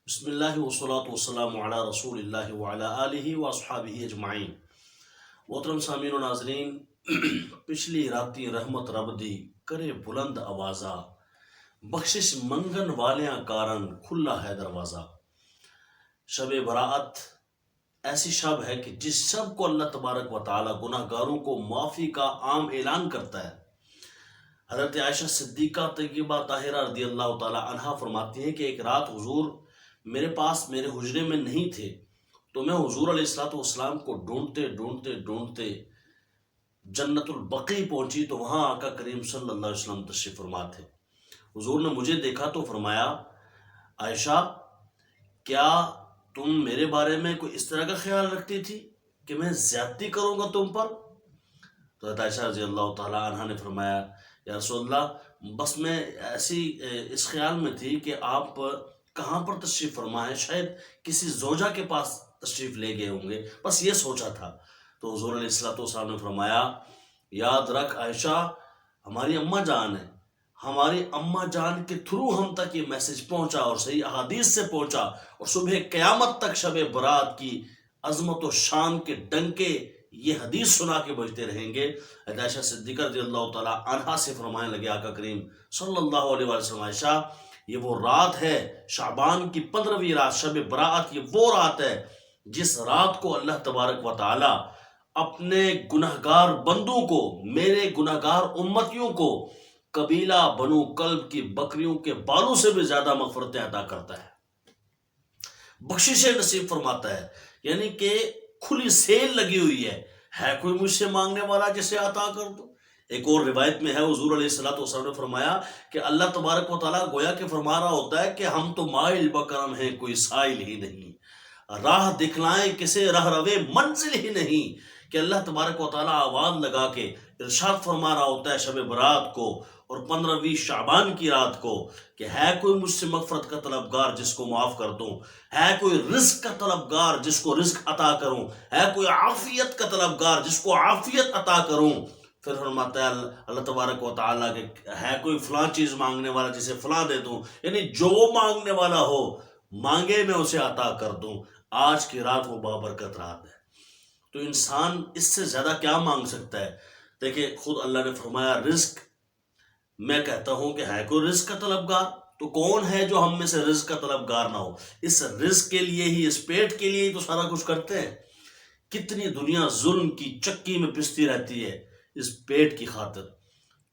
بسم اللہ والصلاة والسلام علی رسول اللہ وعلی آلہ واصحابہ اجمعین۔ محترم سامعین و ناظرین، پچھلی راتی رحمت رب دی کرے بلند آوازہ، بخشش منگن والیاں کارن کھلا ہے دروازہ۔ شب براعت ایسی شب ہے کہ جس شب کو اللہ تبارک و تعالی گناہ گاروں کو معافی کا عام اعلان کرتا ہے۔ حضرت عائشہ صدیقہ طیبہ طاہرہ رضی اللہ تعالی عنہا فرماتی ہیں کہ ایک رات حضور میرے پاس میرے حجرے میں نہیں تھے، تو میں حضور علیہ الصلوۃ والسلام کو ڈھونڈتے جنت البقیع پہنچی تو وہاں آقا کریم صلی اللہ علیہ وسلم تشریف فرما تھے۔ حضور نے مجھے دیکھا تو فرمایا، عائشہ کیا تم میرے بارے میں کوئی اس طرح کا خیال رکھتی تھی کہ میں زیادتی کروں گا تم پر؟ تو حضرت عائشہ رضی اللہ تعالیٰ عنہ نے فرمایا، یا رسول اللہ بس میں ایسی اس خیال میں تھی کہ آپ کہاں پر تشریف فرما ہے، شاید کسی زوجہ کے پاس تشریف لے گئے ہوں گے، بس یہ سوچا تھا۔ تو حضور علیہ الصلوۃ والسلام نے فرمایا، یاد رکھ عائشہ ہماری اماں جان ہے، ہماری اماں جان کے تھرو ہم تک یہ میسج پہنچا اور صحیح احادیث سے پہنچا، اور صبح قیامت تک شب برات کی عظمت و شان کے ڈنکے یہ حدیث سنا کے بجتے رہیں گے۔ عائشہ صدیقہ رضی اللہ تعالیٰ عنہا سے فرمانے لگے آقا کریم صلی اللہ علیہ وسلم، عائشہ یہ وہ رات ہے، شعبان کی 15ویں رات، شب براعت یہ وہ رات ہے جس رات کو اللہ تبارک و تعالی اپنے گنہگار بندوں کو، میرے گنہگار امتیوں کو قبیلہ بنو کلب کی بکریوں کے بالوں سے بھی زیادہ مغفرتیں عطا کرتا ہے، بخششیں نصیب فرماتا ہے، یعنی کہ کھلی سیل لگی ہوئی ہے کوئی مجھ سے مانگنے والا جسے عطا کر دو۔ ایک اور روایت میں ہے، حضور علیہ الصلوۃ والسلام نے فرمایا کہ اللہ تبارک و تعالیٰ گویا کہ فرما رہا ہوتا ہے کہ ہم تو مائل بکرم ہیں، کوئی سائل ہی نہیں، راہ دکھلائیں کسے رہ روے منزل ہی نہیں، کہ اللہ تبارک و تعالیٰ آواز لگا کے ارشاد فرما رہا ہوتا ہے شب برات کو اور 15ویں شعبان کی رات کو کہ ہے کوئی مجھ سے مغفرت کا طلبگار جس کو معاف کر دوں، ہے کوئی رزق کا طلبگار جس کو رزق عطا کروں، ہے کوئی عافیت کا طلبگار جس کو عافیت عطا کروں۔ پھر فرماتا ہے اللہ تبارک و تعالیٰ کہ ہے کوئی فلاں چیز مانگنے والا جسے فلاں دے دوں، یعنی جو مانگنے والا ہو مانگے میں اسے عطا کر دوں۔ آج کی رات وہ بابرکت رات ہے، تو انسان اس سے زیادہ کیا مانگ سکتا ہے؟ دیکھیں خود اللہ نے فرمایا رزق، میں کہتا ہوں کہ ہے کوئی رزق کا طلبگار، تو کون ہے جو ہم میں سے رزق کا طلبگار نہ ہو؟ اس رزق کے لیے ہی، اس پیٹ کے لیے ہی تو سارا کچھ کرتے ہیں۔ کتنی دنیا ظلم کی چکی میں پستی رہتی ہے اس پیٹ کی خاطر،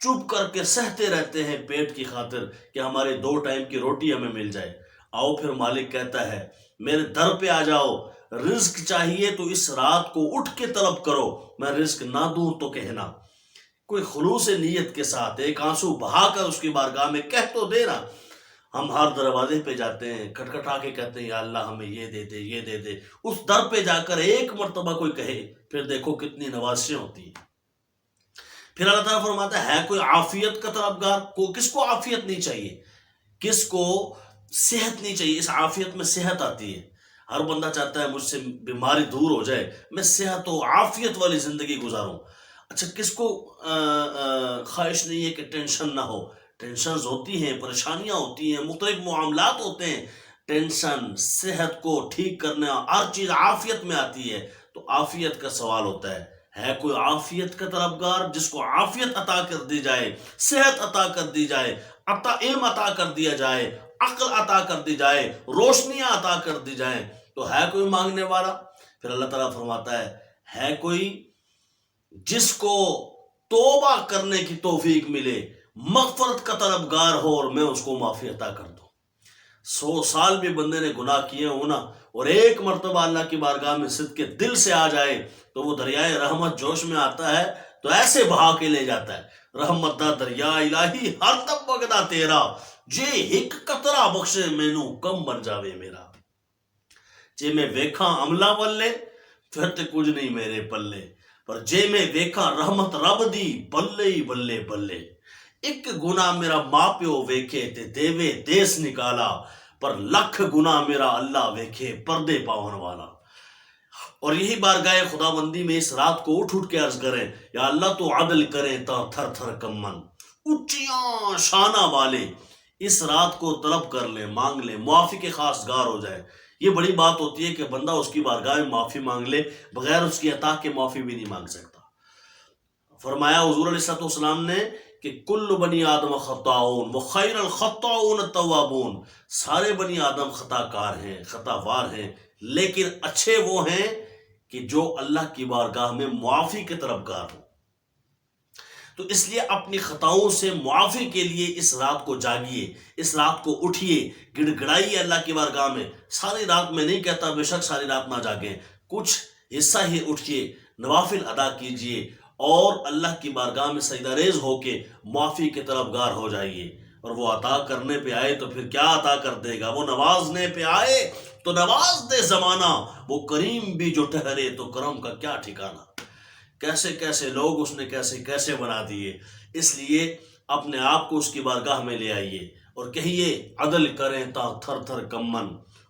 چپ کر کے سہتے رہتے ہیں پیٹ کی خاطر کہ ہمارے 2 ٹائم کی روٹی ہمیں مل جائے۔ آؤ پھر مالک کہتا ہے میرے در پہ آ جاؤ، رزق چاہیے تو اس رات کو اٹھ کے طلب کرو، میں رزق نہ دوں تو کہنا۔ کوئی خلوص نیت کے ساتھ ایک آنسو بہا کر اس کی بارگاہ میں کہہ تو دینا۔ ہم ہر دروازے پہ جاتے ہیں، کھٹکھٹا کے کہتے ہیں یا اللہ ہمیں یہ دے دے یہ دے دے، اس در پہ جا کر ایک مرتبہ کوئی کہے، پھر دیکھو کتنی نوازشیں ہوتی ہیں۔ پھر اللہ تعالیٰ فرماتا ہے کوئی عافیت کا طلبگار، کو کس کو عافیت نہیں چاہیے، کس کو صحت نہیں چاہیے؟ اس عافیت میں صحت آتی ہے، ہر بندہ چاہتا ہے مجھ سے بیماری دور ہو جائے، میں صحت و عافیت والی زندگی گزاروں۔ اچھا کس کو خواہش نہیں ہے کہ ٹینشن نہ ہو؟ ٹینشنز ہوتی ہیں، پریشانیاں ہوتی ہیں، مختلف معاملات ہوتے ہیں، ٹینشن صحت کو ٹھیک کرنا ہر چیز عافیت میں آتی ہے، تو عافیت کا سوال ہوتا ہے کوئی عافیت کا طلبگار جس کو عافیت عطا کر دی جائے، صحت عطا کر دی جائے، علم عطا کر دیا جائے، عقل عطا کر دی جائے، روشنیاں عطا کر دی جائیں، تو ہے کوئی مانگنے والا؟ پھر اللہ تعالیٰ فرماتا ہے کوئی جس کو توبہ کرنے کی توفیق ملے، مغفرت کا طلبگار ہو اور میں اس کو معافی عطا کر دوں۔ 100 سال بھی بندے نے گناہ کیے ہونا اور ایک مرتبہ اللہ کی بارگاہ میں صدق کے دل سے آ جائے تو وہ دریائے رحمت جوش میں آتا ہے تو ایسے بہا کے لے جاتا ہے، رحمت دا دریا الہی ہر تب وگدا تیرا، جے ہک قطرہ بخشے مینوں کم بن جاوے میرا، جے میں ویکھاں عملہ والے پھر تے کچھ نہیں میرے پلے، پر جے میں ویکھاں رحمت رب دی بلے ہی بلے بلے، ایک گناہ میرا ماں پیو ویکھے تے دیوے دیس نکالا، پر لکھ گناہ میرا اللہ ویکھے پردے پاون والا۔ اور یہی بارگاہ خدا بندی میں اس رات کو اٹھ کے عرض کریں یا اللہ تو عدل کرے تا تھر تھر کمن، اونچیاں شانہ والے اس رات کو طلب کر لیں، مانگ لیں، معافی کے خاص گار ہو جائے۔ یہ بڑی بات ہوتی ہے کہ بندہ اس کی بارگاہ میں معافی مانگ لے، بغیر اس کی عطا کے معافی بھی نہیں مانگ سکتا۔ فرمایا حضور علیہ الصلوۃ والسلام نے کہ کل بنی آدم خطاؤن وخیر الخطاؤن التوابون، سارے بنی آدم خطا کار ہیں، خطا وار ہیں، لیکن اچھے وہ ہیں کہ جو اللہ کی بارگاہ میں معافی کے طلبگار ہوں۔ تو اس لیے اپنی خطاؤں سے معافی کے لیے اس رات کو جاگیے، اس رات کو اٹھیے، گڑ گڑائیے اللہ کی بارگاہ میں۔ ساری رات میں نہیں کہتا بے شک ساری رات نہ جاگیں، کچھ حصہ ہی اٹھیے، نوافل ادا کیجیے اور اللہ کی بارگاہ میں سجدہ ریز ہو کے معافی کے طلبگار ہو جائیے۔ اور وہ عطا کرنے پہ آئے تو پھر کیا عطا کر دے گا، وہ نوازنے پہ آئے تو نواز دے زمانہ، وہ کریم بھی جو ٹھہرے تو کرم کا کیا ٹھکانہ۔ کیسے کیسے لوگ اس نے کیسے کیسے بنا دیے۔ اس لیے اپنے آپ کو اس کی بارگاہ میں لے آئیے اور کہیے عدل کریں تا تھر تھر کمن،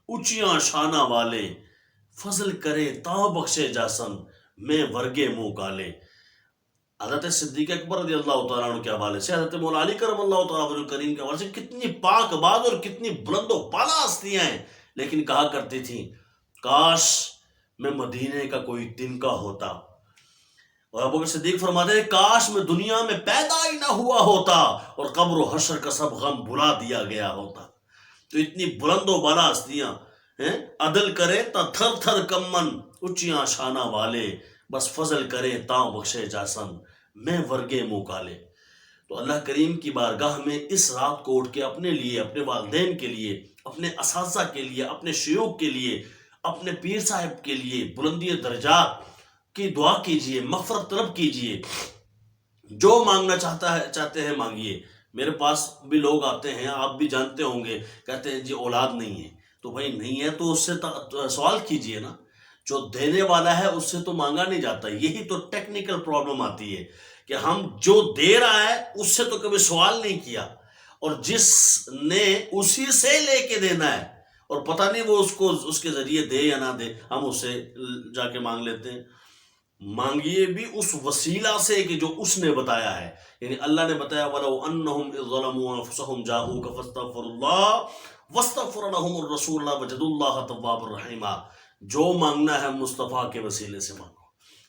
اونچیاں شانہ والے، فضل کرے تا بخشے جاسن، میں ورگے منہ کالے۔ حضرت صدیق اکبر رضی اللہ تعالیٰ عنہ کے حوالے سے، حضرت مولا علی کرم اللہ تعالیٰ وجہ کریم کے حوالے سے کتنی پاک باز اور کتنی بلند و بالا ہستیاں ہیں، لیکن کہا کرتی تھیں کاش میں مدینے کا کوئی دن کا ہوتا۔ اور ابو بکر صدیق فرماتے ہیں کاش میں دنیا میں پیدا ہی نہ ہوا ہوتا اور قبر و حشر کا سب غم بھلا دیا گیا ہوتا۔ تو اتنی بلند و بالا ہستیاں ہیں، عدل کرے تا تھر تھر کمن، اونچیاں شانہ والے، بس فضل کرے تا بخشے جاسن، میں ورگے منہ کالے۔ تو اللہ کریم کی بارگاہ میں اس رات کو اٹھ کے اپنے لیے، اپنے والدین کے لیے، اپنے اساتذہ کے لیے، اپنے شیوخ کے لیے، اپنے پیر صاحب کے لیے بلندی درجات کی دعا کیجئے، مغفرت طلب کیجئے۔ جو مانگنا چاہتے ہیں مانگیے۔ میرے پاس بھی لوگ آتے ہیں، آپ بھی جانتے ہوں گے، کہتے ہیں جی اولاد نہیں ہے۔ تو بھائی نہیں ہے تو اس سے سوال کیجئے نا، جو دینے والا ہے اس سے تو مانگا نہیں جاتا۔ یہی تو ٹیکنیکل پرابلم آتی ہے کہ ہم جو دے رہا ہے اس سے تو کبھی سوال نہیں کیا، اور جس نے اسی سے لے کے دینا ہے اور پتہ نہیں وہ اس کو اس کے ذریعے دے یا نہ دے، ہم اس سے جا کے مانگ لیتے ہیں۔ مانگیے بھی اس وسیلہ سے کہ جو اس نے بتایا ہے، یعنی اللہ نے بتایا وَلَوْ أَنَّهُمْ إِذْ ظَلَمُوا أَنفُسَهُمْ جَاءُوكَ فَاسْتَغْفَرُوا اللَّهَ وَاسْتَغْفَرَ لَهُمُ الرَّسُولُ لَوَجَدُوا اللَّهَ تَوَّابًا رَحِيمًا۔ جو مانگنا ہے مصطفیٰ کے وسیلے سے مانگو،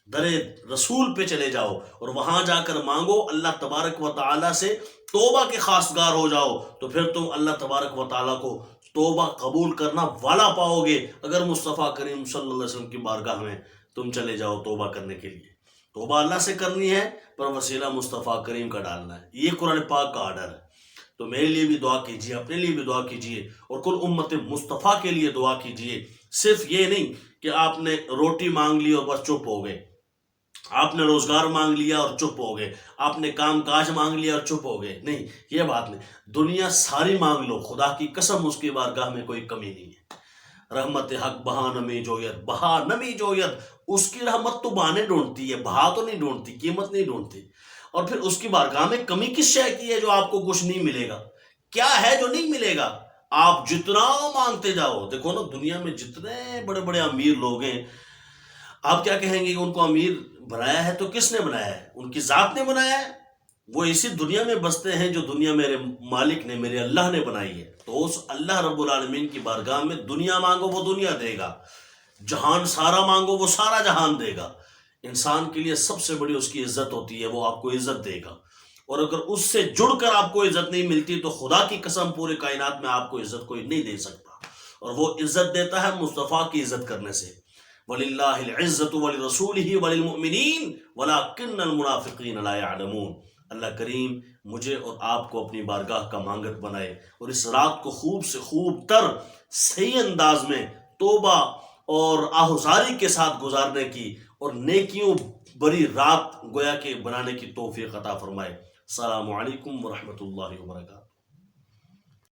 در رسول پہ چلے جاؤ اور وہاں جا کر مانگو، اللہ تبارک و تعالیٰ سے توبہ کے خواستگار ہو جاؤ، تو پھر تم اللہ تبارک و تعالیٰ کو توبہ قبول کرنا والا پاؤ گے۔ اگر مصطفیٰ کریم صلی اللہ علیہ وسلم کی بارگاہ میں تم چلے جاؤ توبہ کرنے کے لیے، توبہ اللہ سے کرنی ہے پر وسیلہ مصطفیٰ کریم کا ڈالنا ہے۔ یہ قرآن پاک کا آرڈر ہے۔ تو میرے لیے بھی دعا کیجیے، اپنے لیے بھی دعا کیجیے، اور کل امت مصطفیٰ کے لیے دعا کیجیے۔ صرف یہ نہیں کہ آپ نے روٹی مانگ لی اور بس چپ ہو گئے، آپ نے روزگار مانگ لیا اور چپ ہو گئے، آپ نے کام کاج مانگ لیا اور چپ ہو گئے، نہیں، یہ بات نہیں۔ دنیا ساری مانگ لو، خدا کی قسم اس کی بارگاہ میں کوئی کمی نہیں ہے۔ رحمت حق بہا نمی جویت، بہا نمی جویت، اس کی رحمت تو بہانے ڈھونڈتی ہے، بہا تو نہیں ڈھونڈتی، قیمت نہیں ڈھونڈتی۔ اور پھر اس کی بارگاہ میں کمی کس شے کی ہے جو آپ کو کچھ نہیں ملے گا؟ کیا ہے جو نہیں ملے گا؟ آپ جتنا مانگتے جاؤ۔ دیکھو نا، دنیا میں جتنے بڑے بڑے امیر لوگ ہیں، آپ کیا کہیں گے کہ ان کو امیر بنایا ہے تو کس نے بنایا ہے؟ ان کی ذات نے بنایا ہے؟ وہ اسی دنیا میں بستے ہیں جو دنیا میرے مالک نے، میرے اللہ نے بنائی ہے۔ تو اس اللہ رب العالمین کی بارگاہ میں دنیا مانگو وہ دنیا دے گا، جہان سارا مانگو وہ سارا جہان دے گا۔ انسان کے لیے سب سے بڑی اس کی عزت ہوتی ہے، وہ آپ کو عزت دے گا۔ اور اگر اس سے جڑ کر آپ کو عزت نہیں ملتی تو خدا کی قسم پورے کائنات میں آپ کو عزت کوئی نہیں دے سکتا۔ اور وہ عزت دیتا ہے مصطفیٰ کی عزت کرنے سے۔ وَلِلَّهِ الْعِزَّةُ وَلِرَسُولِهِ وَلِلْمُؤْمِنِينَ وَلَكِنَّ الْمُنَافِقِينَ لَا يَعْلَمُونَ۔ اللہ کریم مجھے اور آپ کو اپنی بارگاہ کا مانگت بنائے، اور اس رات کو خوب سے خوب تر صحیح انداز میں توبہ اور آہوزاری کے ساتھ گزارنے کی اور نیکیوں بری رات گویا کہ بنانے کی توفیق عطا فرمائے۔ السلام علیکم ورحمۃ اللہ وبرکاتہ۔